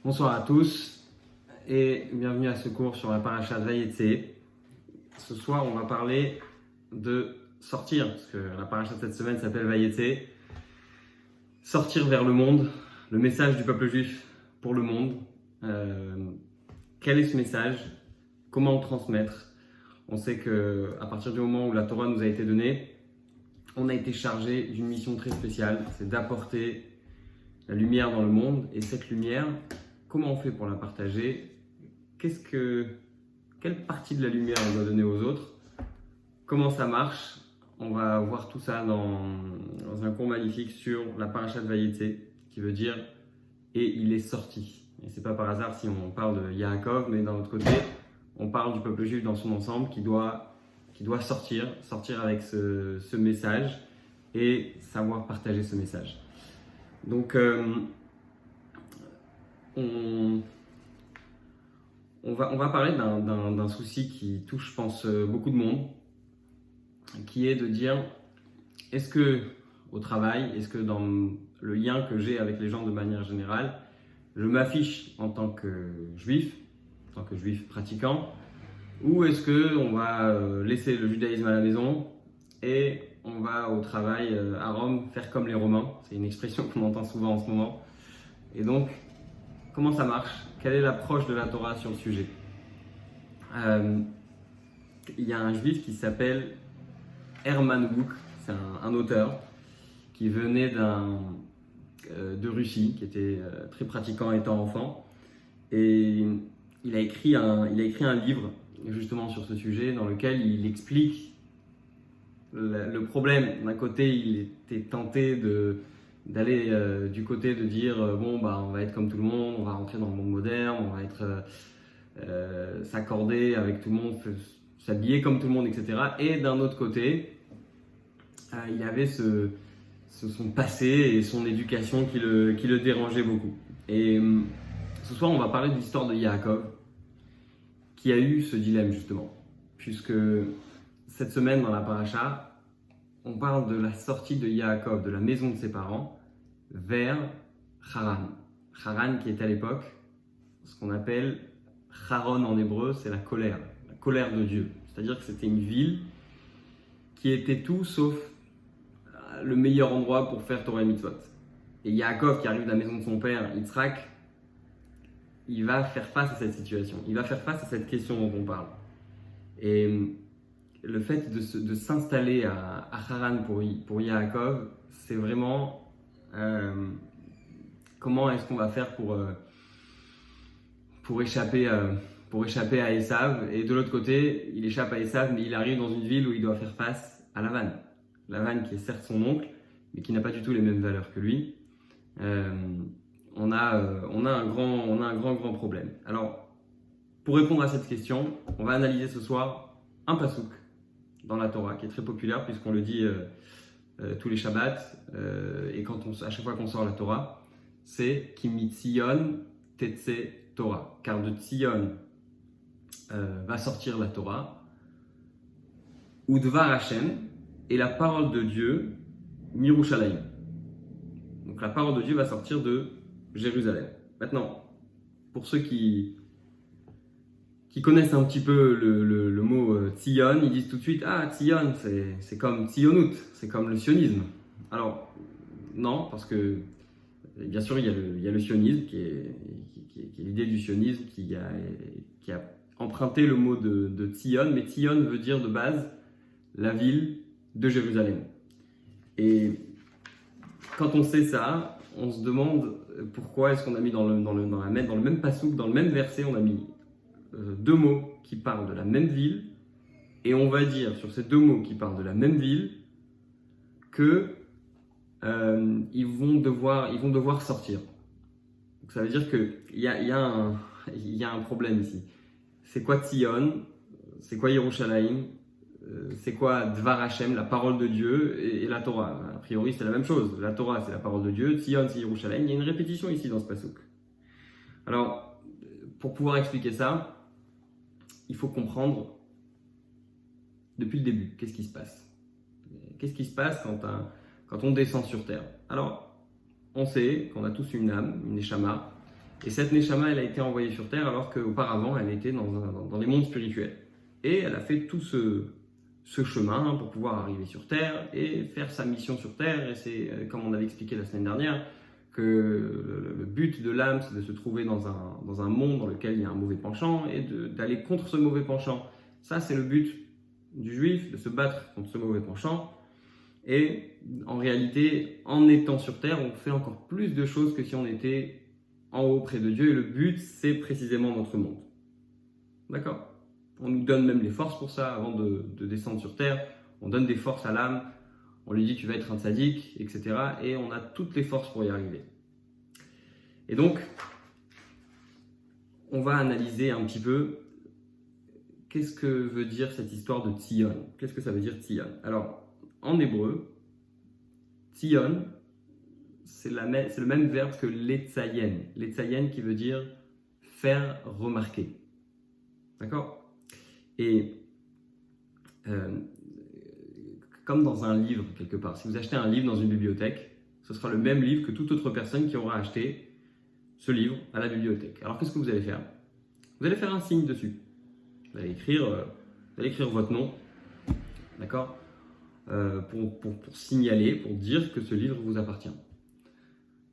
Bonsoir à tous et bienvenue à ce cours sur la paracha de Vayetse. Ce soir, on va parler de sortir, parce que la paracha de cette semaine s'appelle Vayetse. Sortir vers le monde, le message du peuple juif pour le monde. Quel est ce message? Comment le transmettre? On sait qu'à partir du moment où la Torah nous a été donnée, on a été chargé d'une mission très spéciale, c'est d'apporter la lumière dans le monde. Et cette lumière, comment on fait pour la partager? Quelle partie de la lumière on doit donner aux autres? Comment ça marche? On va voir tout ça dans un cours magnifique sur la paracha de Vayetse, qui veut dire « et il est sorti ». Et c'est pas par hasard si on parle de Yaakov, mais d'un autre côté, on parle du peuple juif dans son ensemble qui doit sortir avec ce message et savoir partager ce message. Donc, on va parler d'un souci qui touche, je pense, beaucoup de monde, qui est de dire, est-ce que au travail, est-ce que dans le lien que j'ai avec les gens de manière générale, je m'affiche en tant que juif pratiquant, ou est-ce qu'on va laisser le judaïsme à la maison et on va au travail à Rome faire comme les Romains? C'est une expression qu'on entend souvent en ce moment. Et donc, comment ça marche? Quelle est l'approche de la Torah sur le sujet? Il y a un juif qui s'appelle Hermann Wouk, c'est un auteur qui venait de Russie, qui était très pratiquant étant enfant. Et il a écrit un livre justement sur ce sujet dans lequel il explique le problème. D'un côté, il était tenté d'aller du côté de dire on va être comme tout le monde, on va rentrer dans le monde moderne, on va être s'accorder avec tout le monde, s'habiller comme tout le monde, etc. Et d'un autre côté, il avait son passé et son éducation qui le dérangeait beaucoup. Et ce soir, on va parler de l'histoire de Yaakov, qui a eu ce dilemme justement, puisque cette semaine dans la paracha, on parle de la sortie de Yaakov, de la maison de ses parents, vers Haran. Haran qui est à l'époque ce qu'on appelle Haron en hébreu, c'est la colère de Dieu. C'est-à-dire que c'était une ville qui était tout sauf le meilleur endroit pour faire Torah et Mitzvot. Et Yaakov qui arrive de la maison de son père, Yitzhak, il va faire face à cette situation, il va faire face à cette question dont on parle. Et le fait de s'installer à Haran pour Yaakov, c'est vraiment comment est-ce qu'on va faire pour échapper à Esav. Et de l'autre côté, il échappe à Esav, mais il arrive dans une ville où il doit faire face à Lavan. Lavan qui est certes son oncle, mais qui n'a pas du tout les mêmes valeurs que lui. On a un grand problème. Alors, pour répondre à cette question, on va analyser ce soir un pasouk dans la Torah, qui est très populaire puisqu'on le dit tous les Shabbats, et à chaque fois qu'on sort la Torah, c'est Ki mitzion tetse Torah, car de Tzion va sortir la Torah, ou Dvar Hashem, et la parole de Dieu, Mirushalayim. Donc la parole de Dieu va sortir de Jérusalem. Maintenant, pour ceux qui connaissent un petit peu le mot Tzion, ils disent tout de suite « Ah, Tzion, c'est comme Tzionut, c'est comme le sionisme ». Alors, non, parce que bien sûr, il y a le sionisme, qui est l'idée du sionisme, qui a emprunté le mot de Tzion, mais Tzion veut dire de base la ville de Jérusalem. Et quand on sait ça, on se demande pourquoi est-ce qu'on a mis dans le même pasouk, dans le même verset, on a mis deux mots qui parlent de la même ville, et on va dire sur ces deux mots qui parlent de la même ville que ils vont devoir sortir. Donc ça veut dire qu'il y a un problème ici. C'est quoi Tzion? C'est quoi Yerushalayim? C'est quoi Dvar Hashem, la parole de Dieu, et la Torah? A priori, c'est la même chose. La Torah, c'est la parole de Dieu. Tzion, c'est Yerushalayim. Il y a une répétition ici dans ce pasouk. Alors, pour pouvoir expliquer ça, il faut comprendre depuis le début qu'est-ce qui se passe. Qu'est-ce qui se passe quand on descend sur terre? Alors, on sait qu'on a tous une âme, une neshama, Et cette Neshama, elle a été envoyée sur Terre alors qu'auparavant, elle était dans les mondes spirituels. Et elle a fait tout ce chemin pour pouvoir arriver sur Terre et faire sa mission sur Terre. Et c'est, comme on avait expliqué la semaine dernière, que le but de l'âme, c'est de se trouver dans un monde dans lequel il y a un mauvais penchant et d'aller contre ce mauvais penchant. Ça, c'est le but du juif, de se battre contre ce mauvais penchant. Et en réalité, en étant sur Terre, on fait encore plus de choses que si on était en haut près de Dieu. Et le but, c'est précisément notre monde. D'accord ? On nous donne même les forces pour ça, avant de descendre sur Terre. On donne des forces à l'âme. On lui dit tu vas être un tzaddik, etc. Et on a toutes les forces pour y arriver. Et donc, on va analyser un petit peu qu'est-ce que veut dire cette histoire de Tzion. Qu'est-ce que ça veut dire Tzion? Alors, en hébreu, Tzion, c'est le même verbe que letzayen. Letzayen qui veut dire faire remarquer. D'accord? Et comme dans un livre, quelque part. Si vous achetez un livre dans une bibliothèque, ce sera le même livre que toute autre personne qui aura acheté ce livre à la bibliothèque. Alors, qu'est-ce que vous allez faire? Vous allez faire un signe dessus. Vous allez écrire votre nom, d'accord, pour signaler, pour dire que ce livre vous appartient.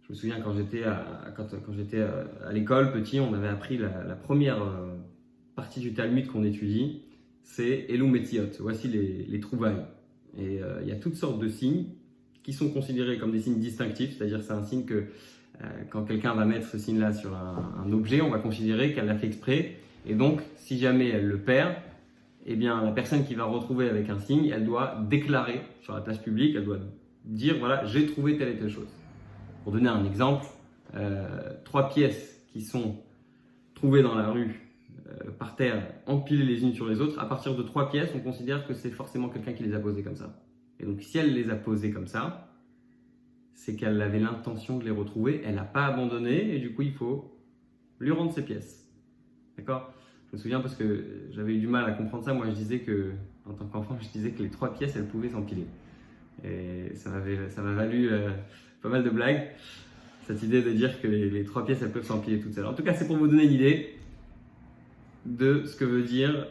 Je me souviens quand j'étais à l'école, petit, on avait appris la première partie du Talmud qu'on étudie, c'est Elou Metziot, voici les trouvailles. Et il y a toutes sortes de signes qui sont considérés comme des signes distinctifs, c'est-à-dire c'est un signe que quand quelqu'un va mettre ce signe-là sur un objet, on va considérer qu'elle l'a fait exprès. Et donc, si jamais elle le perd, eh bien, la personne qui va retrouver avec un signe, elle doit déclarer sur la place publique, elle doit dire, voilà, j'ai trouvé telle et telle chose. Pour donner un exemple, 3 pièces qui sont trouvées dans la rue, par terre, empilées les unes sur les autres, à partir de 3 pièces, on considère que c'est forcément quelqu'un qui les a posées comme ça. Et donc, si elle les a posées comme ça, c'est qu'elle avait l'intention de les retrouver, elle n'a pas abandonné, et du coup, il faut lui rendre ses pièces. D'accord? Je me souviens parce que j'avais eu du mal à comprendre ça. Moi, je disais que, en tant qu'enfant, je disais que les 3 pièces, elles pouvaient s'empiler. Et ça m'a valu pas mal de blagues, cette idée de dire que les 3 pièces, elles peuvent s'empiler toutes seules. En tout cas, c'est pour vous donner une idée de ce que veut dire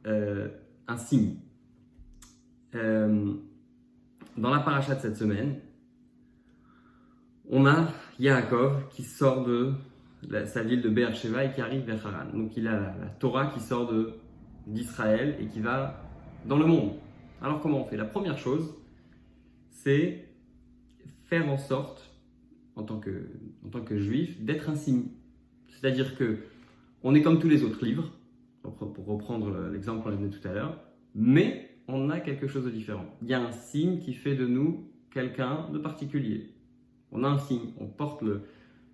un signe. Dans la paracha de cette semaine, on a Yaakov qui sort de sa ville de Be'er-Sheva et qui arrive vers Haran. Donc il a la Torah qui sort d'Israël et qui va dans le monde. Alors comment on fait? La première chose, c'est faire en sorte, en tant que juif, d'être un signe. C'est-à-dire que on est comme tous les autres livres, pour reprendre l'exemple qu'on a donné tout à l'heure, mais on a quelque chose de différent. Il y a un signe qui fait de nous quelqu'un de particulier. On a un signe, on porte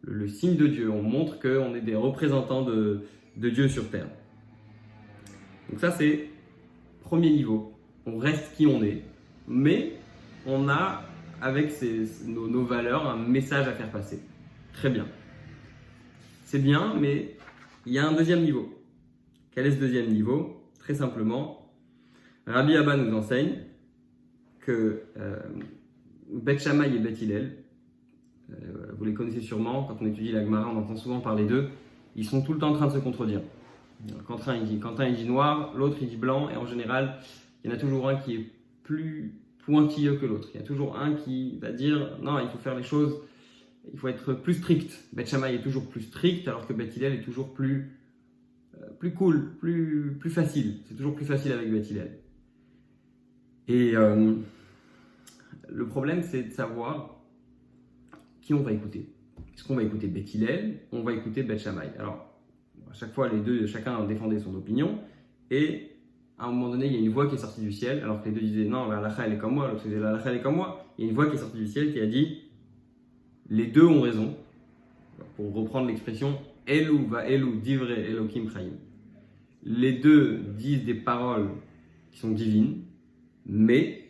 le signe de Dieu, on montre qu'on est des représentants de Dieu sur terre. Donc ça, c'est premier niveau. On reste qui on est, mais on a, avec nos valeurs, un message à faire passer. Très bien. C'est bien, mais il y a un deuxième niveau. Quel est ce deuxième niveau? Très simplement, Rabbi Abba nous enseigne que Beth Shammai et Beth Hillel, vous les connaissez sûrement, quand on étudie la Gemara, on entend souvent parler d'eux, ils sont tout le temps en train de se contredire. Quentin il dit noir, l'autre il dit blanc, et en général, il y en a toujours un qui est plus pointilleux que l'autre. Il y a toujours un qui va dire non, il faut faire les choses, il faut être plus strict. Beth Shammai est toujours plus strict, alors que Beth Hillel est toujours plus cool, plus facile. C'est toujours plus facile avec Beth Hillel. Et le problème, c'est de savoir qui on va écouter. Est-ce qu'on va écouter Beth Hillel? On va écouter Beth Shammai. Alors, à chaque fois, les deux, chacun défendait son opinion. Et à un moment donné, il y a une voix qui est sortie du ciel, alors que les deux disaient non, la halakha elle est comme moi, l'autre disait la halakha elle est comme moi. Il y a une voix qui est sortie du ciel qui a dit les deux ont raison. Pour reprendre l'expression Elou va Elou divrei Elokim Chaim. Les deux disent des paroles qui sont divines, mais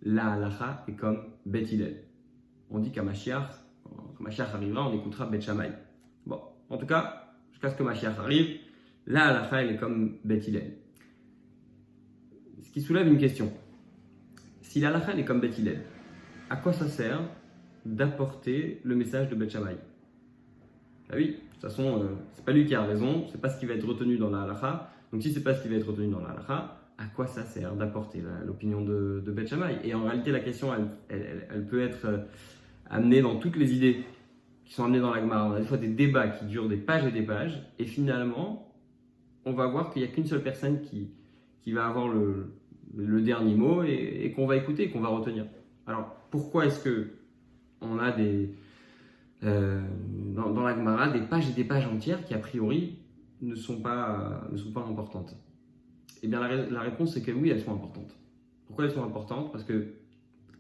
la halakha est comme Beth Hillel. On dit qu'à Mashiach, quand Mashiach arrivera, on écoutera Beth Shammai. Bon, en tout cas, jusqu'à ce que Mashiach arrive, la halakha elle est comme Beth Hillel. Ce qui soulève une question. Si la halakha elle est comme Beth Hillel, à quoi ça sert d'apporter le message de Beth Shammai? Ah oui, de toute façon, c'est pas lui qui a raison, c'est pas ce qui va être retenu dans la halakha. Donc si c'est pas ce qui va être retenu dans la halakha, à quoi ça sert d'apporter l'opinion de Beth Shammai? Et en réalité, la question, elle peut être amenée dans toutes les idées qui sont amenées dans la Gemara. On a des fois des débats qui durent des pages et des pages, et finalement, on va voir qu'il n'y a qu'une seule personne qui va avoir le dernier mot et qu'on va écouter, qu'on va retenir. Alors, pourquoi est-ce que on a dans la Gemara des pages et des pages entières qui, a priori, ne sont pas importantes? Eh bien, la réponse, c'est que oui, elles sont importantes. Pourquoi elles sont importantes? Parce que,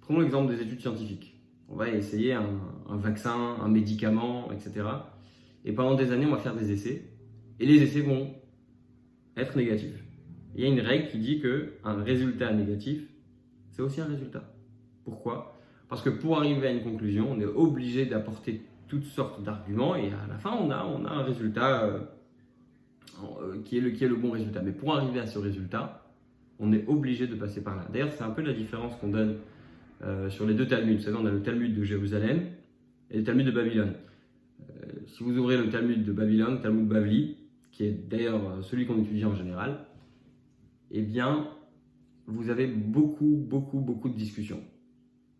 prenons l'exemple des études scientifiques. On va essayer un vaccin, un médicament, etc. Et pendant des années, on va faire des essais. Et les essais vont être négatifs. Il y a une règle qui dit qu'un résultat négatif, c'est aussi un résultat. Pourquoi? Parce que pour arriver à une conclusion, on est obligé d'apporter toutes sortes d'arguments et à la fin, on a un résultat qui est le bon résultat. Mais pour arriver à ce résultat, on est obligé de passer par là. D'ailleurs, c'est un peu la différence qu'on donne sur les deux Talmuds. Vous savez, on a le Talmud de Jérusalem et le Talmud de Babylone. Si vous ouvrez le Talmud de Babylone, le Talmud Bavli, qui est d'ailleurs celui qu'on étudie en général, eh bien, vous avez beaucoup de discussions.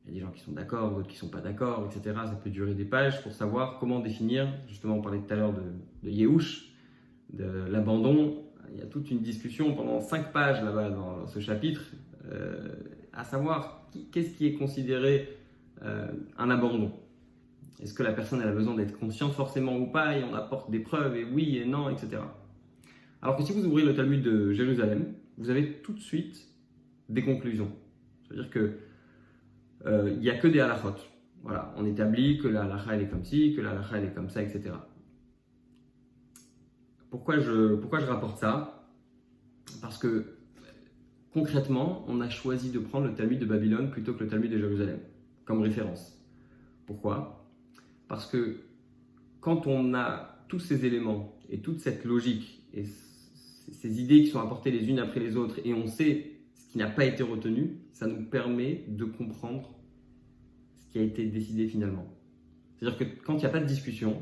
Il y a des gens qui sont d'accord, d'autres qui ne sont pas d'accord, etc. Ça peut durer des pages pour savoir comment définir, justement on parlait tout à l'heure de Yehush, de l'abandon. Il y a toute une discussion pendant 5 pages là-bas dans ce chapitre, à savoir qu'est-ce qui est considéré un abandon. Est-ce que la personne elle a besoin d'être consciente forcément ou pas, et on apporte des preuves, et oui et non, etc. Alors que si vous ouvrez le Talmud de Jérusalem, vous avez tout de suite des conclusions. C'est-à-dire que il n'y a que des halachot. Voilà, on établit que la halacha elle est comme ci, que la halacha elle est comme ça, etc. Pourquoi je rapporte ça? Parce que concrètement, on a choisi de prendre le Talmud de Babylone plutôt que le Talmud de Jérusalem comme référence. Pourquoi? Parce que quand on a tous ces éléments et toute cette logique et ces idées qui sont apportées les unes après les autres et on sait ce qui n'a pas été retenu, ça nous permet de comprendre ce qui a été décidé finalement. C'est-à-dire que quand il n'y a pas de discussion,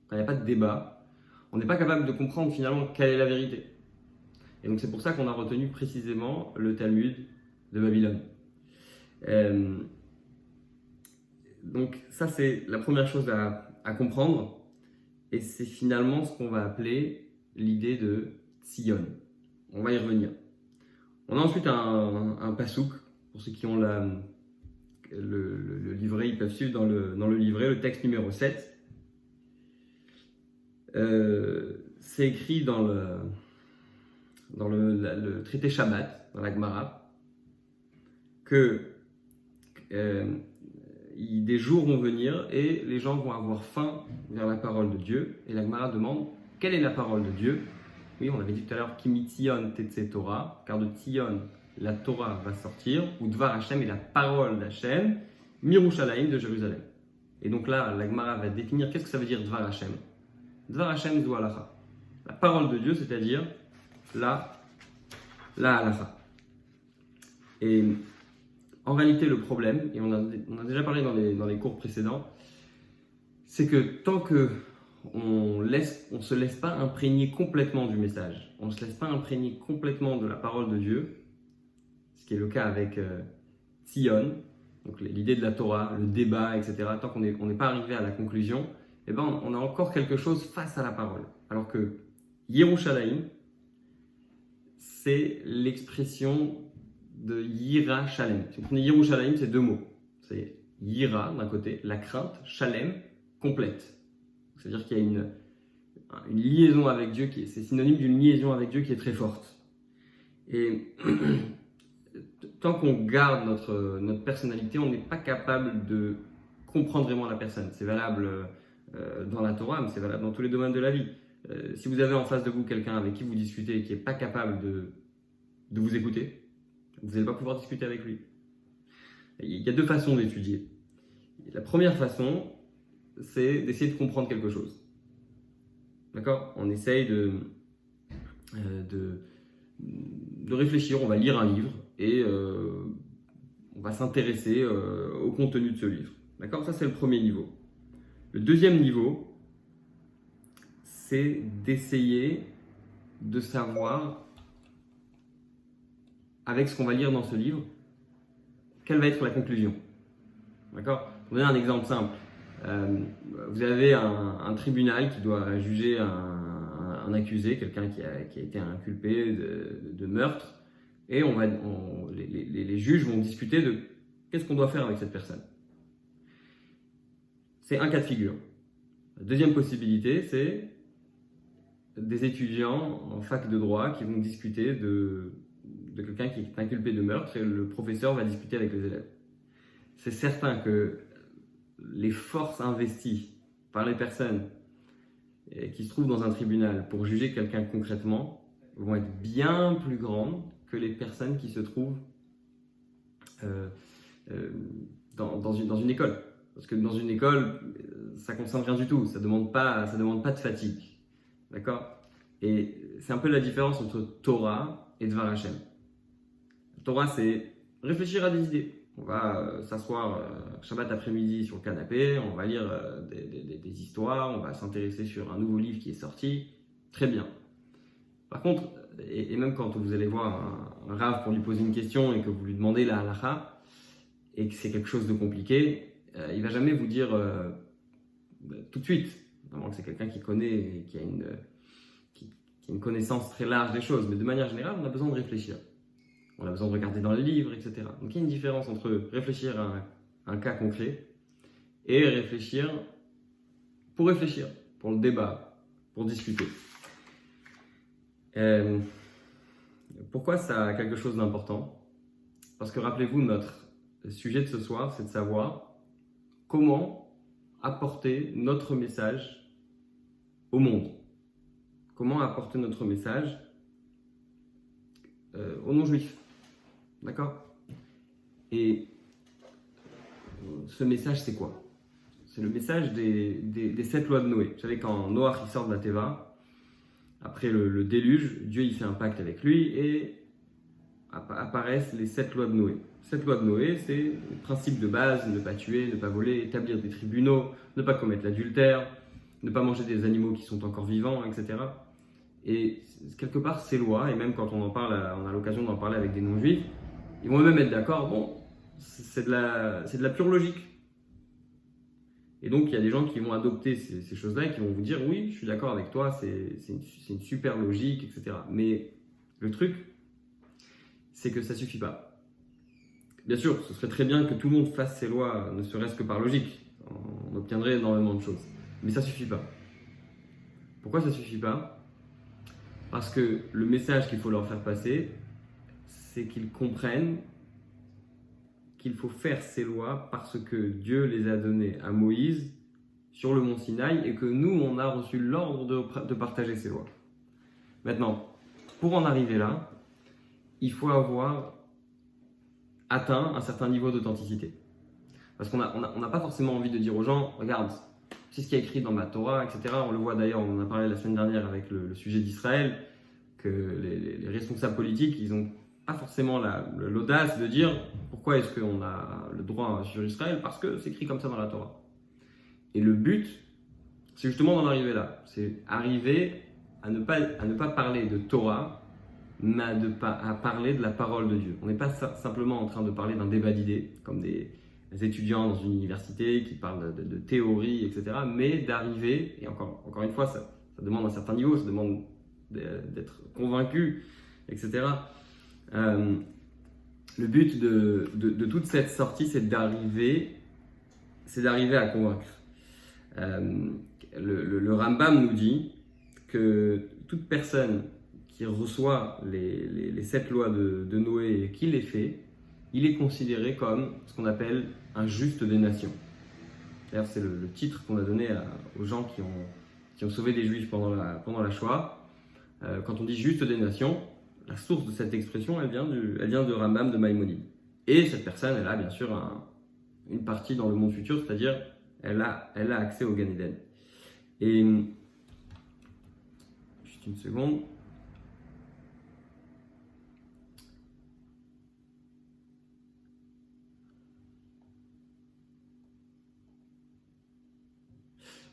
quand il n'y a pas de débat, on n'est pas capable de comprendre finalement quelle est la vérité. Et donc c'est pour ça qu'on a retenu précisément le Talmud de Babylone. Donc ça c'est la première chose à comprendre et c'est finalement ce qu'on va appeler l'idée de Tzion. On va y revenir. On a ensuite un pasouk, pour ceux qui ont le livret, ils peuvent suivre dans le livret, le texte numéro 7. C'est écrit dans le traité Shabbat, dans la Gemara, que des jours vont venir et les gens vont avoir faim vers la parole de Dieu. Et la Gemara demande, quelle est la parole de Dieu? Oui, on avait dit tout à l'heure, Kimi Tzion Tetse Torah, car de Tzion, la Torah va sortir, ou Dvar Hashem est la parole d'Hashem, Mirushalayim de Jérusalem. Et donc là, la Gemara va définir qu'est-ce que ça veut dire Dvar Hashem. Dvar Hashem zu halacha. La parole de Dieu, c'est-à-dire la halacha. Et en réalité, le problème, et on a déjà parlé dans les cours précédents, c'est que tant que on se laisse pas imprégner complètement du message, on ne se laisse pas imprégner complètement de la parole de Dieu, ce qui est le cas avec Tzion, donc l'idée de la Torah, le débat, etc., tant qu'on n'est pas arrivé à la conclusion, eh ben, on a encore quelque chose face à la parole. Alors que Yerushalayim, c'est l'expression de Yira Shalem. Si vous prenez Yerushalayim, c'est 2 mots. C'est Yira d'un côté, la crainte, Shalem, complète. C'est-à-dire qu'il y a une liaison avec Dieu, c'est synonyme d'une liaison avec Dieu qui est très forte. Et tant qu'on garde notre personnalité, on n'est pas capable de comprendre vraiment la personne. C'est valable dans la Torah, mais c'est valable dans tous les domaines de la vie. Si vous avez en face de vous quelqu'un avec qui vous discutez et qui n'est pas capable de vous écouter, vous n'allez pas pouvoir discuter avec lui. Il y a 2 façons d'étudier. La première façon, c'est d'essayer de comprendre quelque chose. D'accord? On essaye de réfléchir, on va lire un livre et on va s'intéresser au contenu de ce livre. D'accord? Ça, c'est le premier niveau. Le deuxième niveau, c'est d'essayer de savoir, avec ce qu'on va lire dans ce livre, quelle va être la conclusion. D'accord ? Pour donner un exemple simple, vous avez un tribunal qui doit juger un accusé, quelqu'un qui a été inculpé de meurtre, et les juges vont discuter de qu'est-ce qu'on doit faire avec cette personne. C'est un cas de figure. La deuxième possibilité, c'est des étudiants en fac de droit qui vont discuter de quelqu'un qui est inculpé de meurtre et le professeur va discuter avec les élèves. C'est certain que les forces investies par les personnes qui se trouvent dans un tribunal pour juger quelqu'un concrètement vont être bien plus grandes que les personnes qui se trouvent dans une école. Parce que dans une école, ça ne concerne rien du tout, ça ne demande pas de fatigue. D'accord ? Et c'est un peu la différence entre Torah et Dvar Hashem. Torah, c'est réfléchir à des idées. On va s'asseoir Shabbat après-midi sur le canapé, on va lire des histoires, on va s'intéresser sur un nouveau livre qui est sorti. Très bien. Par contre, et même quand vous allez voir un rav pour lui poser une question et que vous lui demandez la halacha, et que c'est quelque chose de compliqué, il ne va jamais vous dire tout de suite, vraiment que c'est quelqu'un qui connaît et qui a une connaissance très large des choses, mais de manière générale, on a besoin de réfléchir. On a besoin de regarder dans les livres, etc. Donc il y a une différence entre réfléchir à un cas concret et réfléchir, pour le débat, pour discuter. Pourquoi ça a quelque chose d'important ? Parce que rappelez-vous, notre sujet de ce soir, c'est de savoir comment apporter notre message au monde. Comment apporter notre message aux non-juifs. D'accord ? Et ce message, c'est quoi ? C'est le message des 7 lois de Noé. Vous savez, quand Noach il sort de la Teva, après le déluge, Dieu il fait un pacte avec lui et apparaissent les 7 lois de Noé. 7 lois de Noé, c'est le principe de base, ne pas tuer, ne pas voler, établir des tribunaux, ne pas commettre l'adultère, ne pas manger des animaux qui sont encore vivants, etc. Et quelque part, ces lois, et même quand on a l'occasion d'en parler avec des non-juifs, ils vont même être d'accord, bon, c'est de la pure logique. Et donc, il y a des gens qui vont adopter ces choses-là et qui vont vous dire, oui, je suis d'accord avec toi, c'est une super logique, etc. Mais le truc, c'est que ça ne suffit pas. Bien sûr, ce serait très bien que tout le monde fasse ces lois, ne serait-ce que par logique. On obtiendrait énormément de choses. Mais ça ne suffit pas. Pourquoi ça ne suffit pas ? Parce que le message qu'il faut leur faire passer, c'est qu'ils comprennent qu'il faut faire ces lois parce que Dieu les a données à Moïse sur le mont Sinaï et que nous, on a reçu l'ordre de partager ces lois. Maintenant, pour en arriver là, il faut avoir atteint un certain niveau d'authenticité. Parce qu'on n'a pas forcément envie de dire aux gens, regarde, c'est ce qui est écrit dans ma Torah, etc. On le voit d'ailleurs, on en a parlé la semaine dernière avec le sujet d'Israël, que les responsables politiques, ils n'ont pas forcément l'audace de dire pourquoi est-ce qu'on a le droit sur Israël, parce que c'est écrit comme ça dans la Torah. Et le but, c'est justement d'en arriver là. C'est arriver à ne pas parler de Torah, mais à parler de la parole de Dieu. On n'est pas simplement en train de parler d'un débat d'idées, comme des étudiants dans une université qui parlent de théorie, etc. Mais d'arriver, et encore une fois, ça demande un certain niveau, ça demande d'être convaincu, etc. Le but de toute cette sortie, c'est d'arriver à convaincre. Le Rambam nous dit que toute personne qui reçoit les 7 lois de Noé et qui les fait, il est considéré comme ce qu'on appelle un juste des nations. D'ailleurs, c'est le titre qu'on a donné aux gens qui ont sauvé des Juifs pendant la Shoah. Quand on dit juste des nations, la source de cette expression, elle vient de Rambam de Maïmonide. Et cette personne, elle a bien sûr une partie dans le monde futur, c'est-à-dire elle a accès au Gan Eden. Et juste une seconde.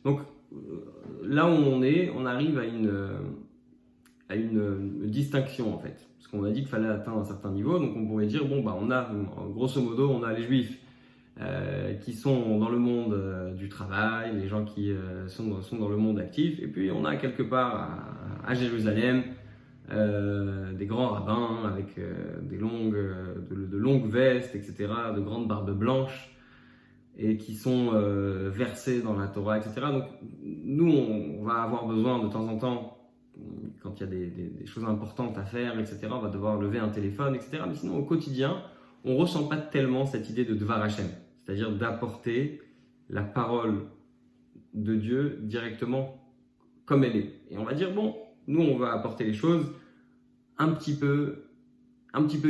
Donc, là où on arrive à une distinction en fait. Parce qu'on a dit qu'il fallait atteindre un certain niveau, donc on pourrait dire, bon, bah, on a, grosso modo, on a les juifs qui sont dans le monde du travail, les gens qui sont dans le monde actif, et puis on a quelque part à Jérusalem des grands rabbins avec de longues vestes, etc., de grandes barbes blanches, et qui sont versés dans la Torah, etc. Donc nous, on va avoir besoin de temps en temps, quand il y a des choses importantes à faire, etc., on va devoir lever un téléphone, etc. Mais sinon, au quotidien, on ne ressent pas tellement cette idée de Dvar Hashem, c'est-à-dire d'apporter la parole de Dieu directement comme elle est. Et on va dire, bon, nous, on va apporter les choses un petit peu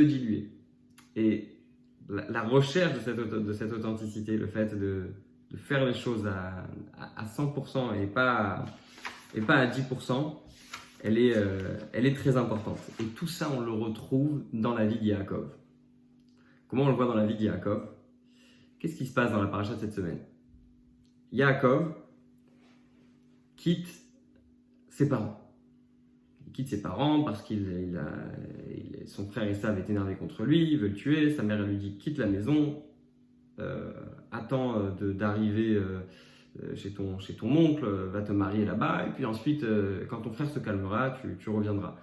diluées. Et la recherche de cette authenticité, le fait de faire les choses à 100% et pas à 10%, elle est très importante. Et tout ça, on le retrouve dans la vie de Yaakov. Comment on le voit dans la vie de Yaakov? Qu'est-ce qui se passe dans la paracha de cette semaine? Yaakov quitte ses parents. Il quitte ses parents parce que son frère Esav est énervé contre lui, il veut le tuer. Sa mère lui dit quitte la maison, attends d'arriver chez ton oncle, va te marier là-bas, et puis ensuite, quand ton frère se calmera, tu reviendras.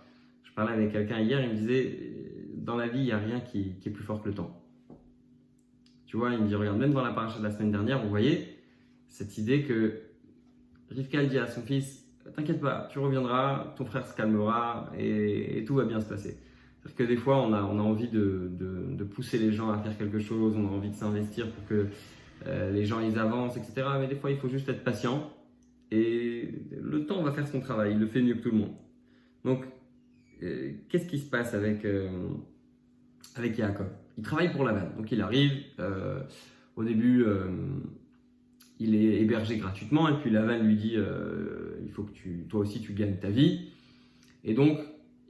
Je parlais avec quelqu'un hier, il me disait, dans la vie, il n'y a rien qui est plus fort que le temps. Tu vois, il me dit, regarde, même dans la paracha de la semaine dernière, vous voyez cette idée que Rivka dit à son fils, t'inquiète pas, tu reviendras, ton frère se calmera et tout va bien se passer. C'est-à-dire que des fois, on a envie de pousser les gens à faire quelque chose, on a envie de s'investir pour que les gens ils avancent, etc. Mais des fois, il faut juste être patient et le temps va faire son travail, il le fait mieux que tout le monde. Donc, qu'est-ce qui se passe avec Yaakov? Il travaille pour Lavan, donc il arrive, au début, il est hébergé gratuitement, et puis Lavan lui dit il faut que toi aussi tu gagnes ta vie. Et donc,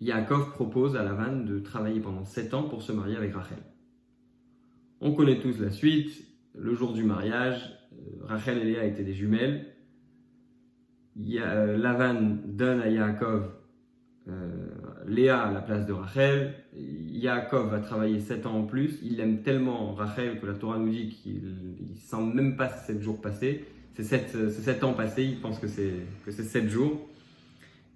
Yaakov propose à Lavan de travailler pendant 7 ans pour se marier avec Rachel. On connaît tous la suite. Le jour du mariage, Rachel et Léa étaient des jumelles. Lavan donne à Yaakov Léa à la place de Rachel. Yaakov va travailler 7 ans en plus. Il aime tellement Rachel que la Torah nous dit qu'il ne sent même pas 7 jours passés. C'est 7 ans passés, il pense que c'est 7 jours.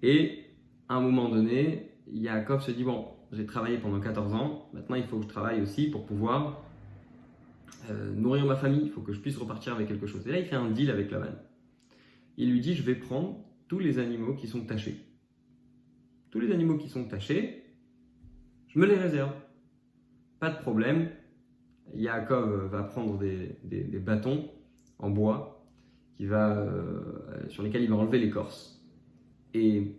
Et à un moment donné, Yaakov se dit, bon, j'ai travaillé pendant 14 ans, maintenant il faut que je travaille aussi pour pouvoir nourrir ma famille, il faut que je puisse repartir avec quelque chose. Et là, il fait un deal avec Lavan. Il lui dit, je vais prendre tous les animaux qui sont tachés. Tous les animaux qui sont tachés, je me les réserve. Pas de problème. Yaakov va prendre des bâtons en bois sur lesquels il va enlever l'écorce. Et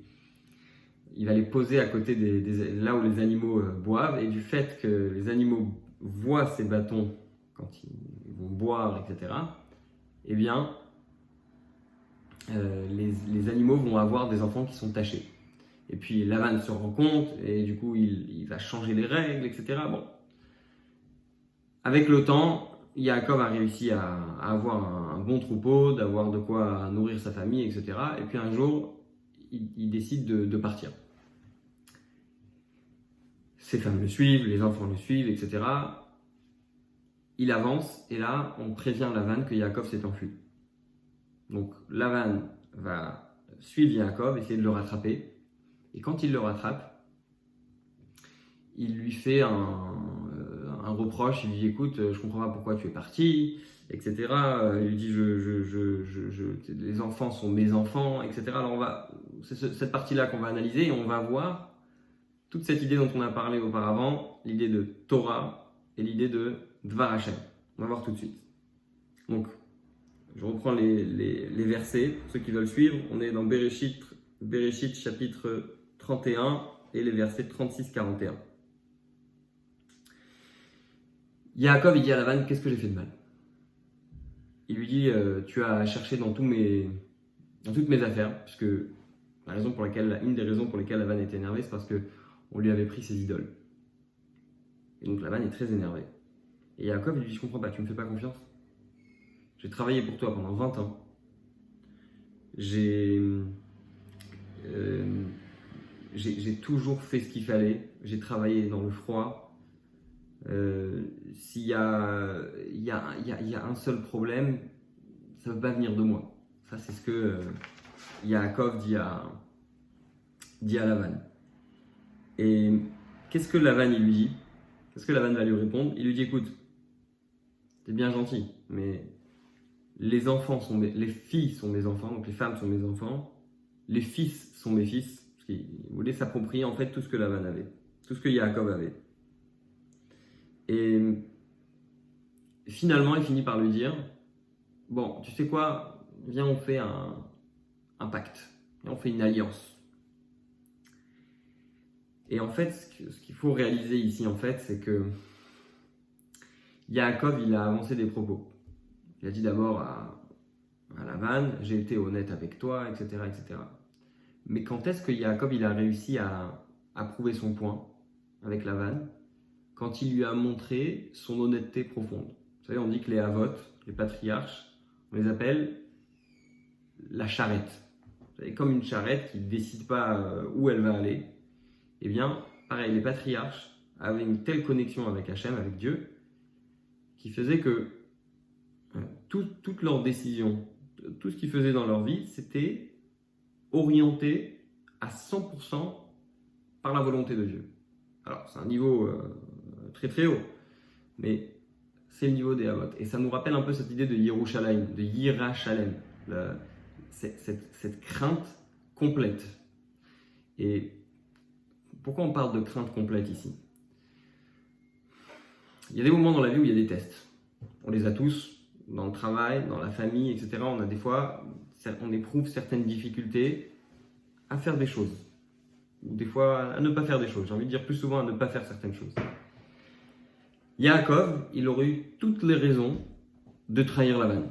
il va les poser à côté là où les animaux boivent. Et du fait que les animaux voient ces bâtons quand ils vont boire, etc., eh bien, les animaux vont avoir des enfants qui sont tachés. Et puis Lavan se rend compte et du coup il va changer les règles, etc. Bon. Avec le temps, Yaakov a réussi à avoir un bon troupeau, d'avoir de quoi nourrir sa famille, etc. Et puis un jour, il décide de partir. Ses femmes le suivent, les enfants le suivent, etc. Il avance et là, on prévient Lavan que Yaakov s'est enfui. Donc Lavan va suivre Yaakov, essayer de le rattraper. Et quand il le rattrape, il lui fait un reproche. Il lui dit, écoute, je comprends pas pourquoi tu es parti, etc. Il lui dit, les enfants sont mes enfants, etc. Alors c'est cette partie-là qu'on va analyser et on va voir toute cette idée dont on a parlé auparavant, l'idée de Torah et l'idée de Dvar Hashem. On va voir tout de suite. Donc, je reprends les versets, pour ceux qui veulent suivre. On est dans Bereshit chapitre 31 et les versets 36-41. Yaakov, il dit à Lavan, qu'est-ce que j'ai fait de mal? Il lui dit, tu as cherché dans toutes mes affaires, puisque une des raisons pour lesquelles Lavan était énervé, c'est parce qu'on lui avait pris ses idoles. Et donc Lavan est très énervé. Et Yaakov, il lui dit, je comprends pas, tu me fais pas confiance? J'ai travaillé pour toi pendant 20 ans. j'ai toujours fait ce qu'il fallait, j'ai travaillé dans le froid. S'il y a un seul problème, ça ne peut pas venir de moi. Ça, c'est ce que Yaakov dit à Lavan. Et qu'est-ce que Lavan il lui dit? Qu'est-ce que Lavan va lui répondre? Il lui dit, écoute, t'es bien gentil, mais les filles sont mes enfants, donc les femmes sont mes enfants, les fils sont mes fils, parce qu'il voulait s'approprier en fait tout ce que Lavan avait, tout ce que Yaakov avait. Et finalement, il finit par lui dire, bon, tu sais quoi, viens, on fait un pacte, viens, on fait une alliance. Et en fait, ce qu'il faut réaliser ici, en fait, c'est que Yaakov, il a avancé des propos. Il a dit d'abord à Lavan, j'ai été honnête avec toi, etc., etc. Mais quand est-ce que Yaakov, il a réussi à prouver son point avec Lavan? Quand il lui a montré son honnêteté profonde. Vous savez, on dit que les Havot, les patriarches, on les appelle la charrette. Vous savez, comme une charrette qui ne décide pas où elle va aller. Eh bien, pareil, les patriarches avaient une telle connexion avec Hachem, avec Dieu, qui faisait que toutes leurs décisions, tout ce qu'ils faisaient dans leur vie, c'était orienté à 100% par la volonté de Dieu. Alors, c'est un niveau très très haut, mais c'est le niveau des Havot. Et ça nous rappelle un peu cette idée de Yerushalayim, de Yira Shalem, cette crainte complète. Et pourquoi on parle de crainte complète ici? Il y a des moments dans la vie où il y a des tests. On les a tous, dans le travail, dans la famille, etc. On a des fois, on éprouve certaines difficultés à faire des choses. Ou des fois, à ne pas faire des choses. J'ai envie de dire plus souvent à ne pas faire certaines choses. Yaakov, il aurait eu toutes les raisons de trahir Lavan.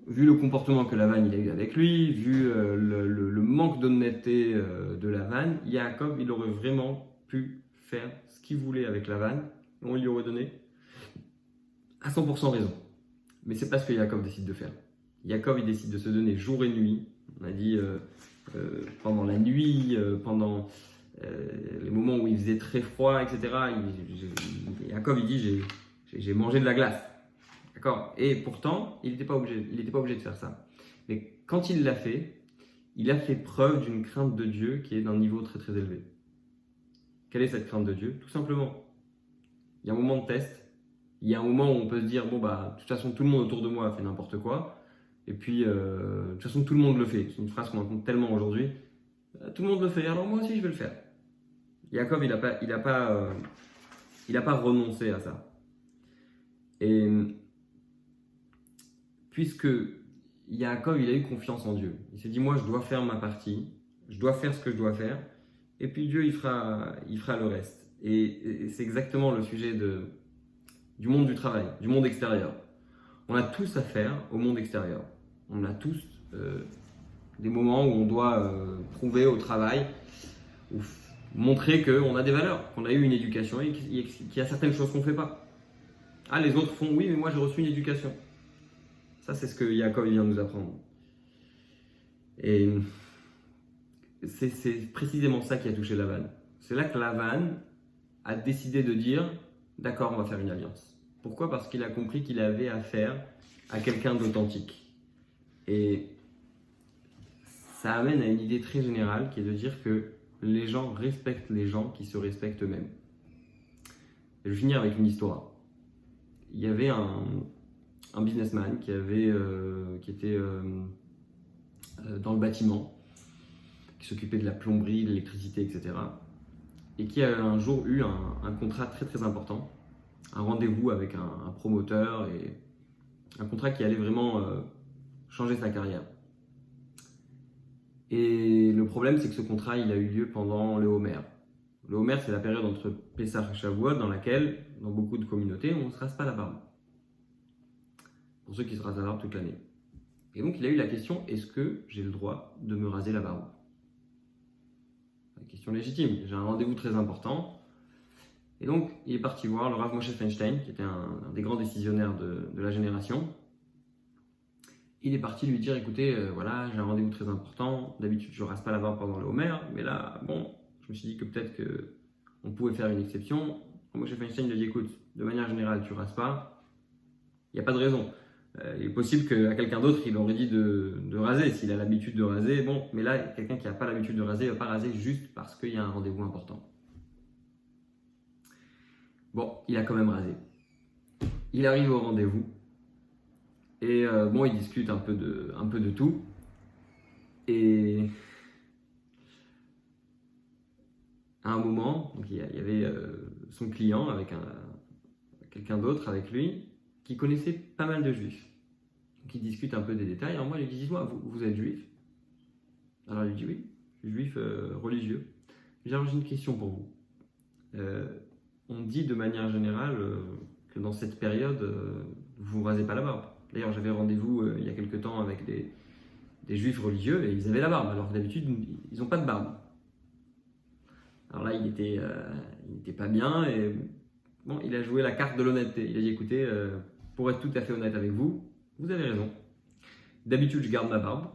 Vu le comportement que Lavan il a eu avec lui, vu le manque d'honnêteté de Lavan, Yaakov, il aurait vraiment pu faire ce qu'il voulait avec Lavan. On lui aurait donné à 100% raison. Mais c'est pas ce que Yaakov décide de faire. Yaakov, il décide de se donner jour et nuit. On a dit pendant la nuit, pendant les moments où il faisait très froid, etc. Yaakov, il dit j'ai mangé de la glace. D'accord? Et pourtant, il n'était pas obligé de faire ça. Mais quand il l'a fait, il a fait preuve d'une crainte de Dieu qui est d'un niveau très très élevé. Quelle est cette crainte de Dieu? Tout simplement, il y a un moment de test. Il y a un moment où on peut se dire, bon bah, de toute façon, tout le monde autour de moi a fait n'importe quoi. Et puis, de toute façon, tout le monde le fait. C'est une phrase qu'on entend tellement aujourd'hui. Tout le monde le fait, alors moi aussi je vais le faire. Yaakov, il n'a pas renoncé à ça. Et puisque Yaakov, il a eu confiance en Dieu. Il s'est dit, moi, je dois faire ma partie, je dois faire ce que je dois faire, et puis Dieu, il fera le reste. Et c'est exactement le sujet du monde du travail, du monde extérieur. On a tous à faire au monde extérieur. On a tous des moments où on doit prouver au travail, ou montrer qu'on a des valeurs, qu'on a eu une éducation et qu'il y a certaines choses qu'on ne fait pas. Ah, les autres font, oui, mais moi j'ai reçu une éducation. Ça, c'est ce que Yaakov vient nous apprendre. Et c'est précisément ça qui a touché Lavan. C'est là que Lavan a décidé de dire, d'accord, on va faire une alliance. Pourquoi? Parce qu'il a compris qu'il avait affaire à quelqu'un d'authentique. Et ça amène à une idée très générale qui est de dire que les gens respectent les gens qui se respectent eux-mêmes. Et je vais finir avec une histoire. Il y avait un businessman qui était dans le bâtiment, qui s'occupait de la plomberie, de l'électricité, etc. Et qui a un jour eu un contrat très très important, un rendez-vous avec un promoteur et un contrat qui allait vraiment changer sa carrière. Et le problème, c'est que ce contrat, il a eu lieu pendant le Homer. Le Homer, c'est la période entre Pessah et Shavuot dans laquelle, dans beaucoup de communautés, on ne se rase pas la barbe. Pour ceux qui se rasent la barbe toute l'année. Et donc, il a eu la question, est-ce que j'ai le droit de me raser la barbe? Une question légitime. J'ai un rendez-vous très important. Et donc, il est parti voir le Rav Moshe Feinstein, qui était un des grands décisionnaires de la génération. il est parti lui dire, écoutez, voilà, j'ai un rendez-vous très important, d'habitude je rase pas la barbe pendant le Homer, mais là, bon, je me suis dit que peut-être qu'on pouvait faire une exception. Moshe Feinstein lui a dit, écoute, de manière générale, tu rases pas, il n'y a pas de raison. Il est possible qu'à quelqu'un d'autre, il aurait dit de raser, s'il a l'habitude de raser, bon, mais là, quelqu'un qui n'a pas l'habitude de raser, il ne va pas raser juste parce qu'il y a un rendez-vous important. Bon, il a quand même rasé. Il arrive au rendez-vous, et bon, ils discutent un peu de tout, et à un moment, donc il y avait son client avec quelqu'un d'autre avec lui, qui connaissait pas mal de juifs. Donc ils discutent un peu des détails. Alors moi, je lui dis, dites-moi, vous êtes juif? Alors il lui dit, oui, je suis juif religieux. Je lui dis, alors j'ai une question pour vous. On dit de manière générale que dans cette période, vous ne rasez pas la barbe. D'ailleurs, j'avais rendez-vous il y a quelque temps avec des juifs religieux et ils avaient la barbe, alors que d'habitude, ils n'ont pas de barbe. Alors là, il était pas bien et bon, il a joué la carte de l'honnêteté. Il a dit, écoutez, pour être tout à fait honnête avec vous, vous avez raison. D'habitude, je garde ma barbe.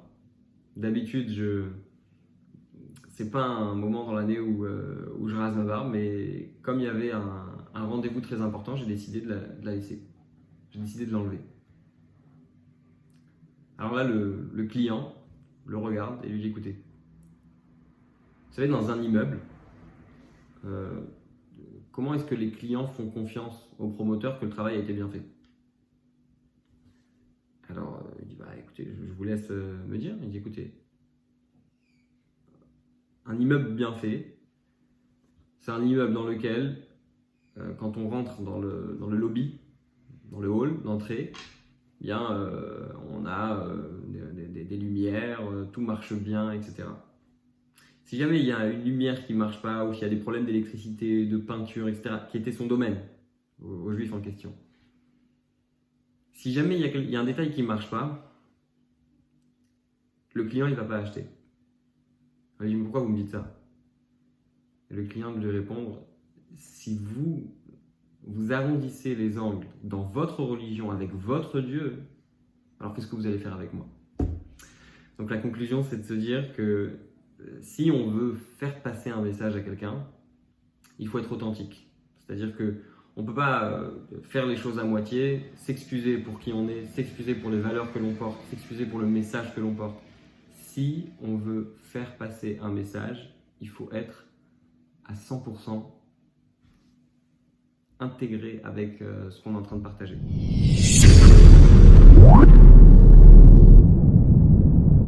D'habitude, c'est pas un moment dans l'année où je rase ma barbe, mais comme il y avait un rendez-vous très important, j'ai décidé de la laisser. J'ai décidé de l'enlever. Alors là, le client le regarde et lui dit, écoutez, vous savez, dans un immeuble, comment est-ce que les clients font confiance aux promoteurs que le travail a été bien fait? Alors, il dit, bah, écoutez, je vous laisse me dire. Il dit, écoutez, un immeuble bien fait, c'est un immeuble dans lequel, quand on rentre dans le lobby, dans le hall d'entrée, eh bien, on a des lumières, tout marche bien, etc. Si jamais il y a une lumière qui ne marche pas, ou s'il y a des problèmes d'électricité, de peinture, etc., qui était son domaine, au juif en question, si jamais il y a un détail qui ne marche pas, le client il ne va pas acheter. Alors, il dit, pourquoi vous me dites ça? Et le client lui répondre, si vous arrondissez les angles dans votre religion avec votre Dieu, alors qu'est-ce que vous allez faire avec moi? Donc la conclusion, c'est de se dire que si on veut faire passer un message à quelqu'un, il faut être authentique. C'est-à-dire qu'on ne peut pas faire les choses à moitié, s'excuser pour qui on est, s'excuser pour les valeurs que l'on porte, s'excuser pour le message que l'on porte. Si on veut faire passer un message, il faut être à 100% intégré avec ce qu'on est en train de partager.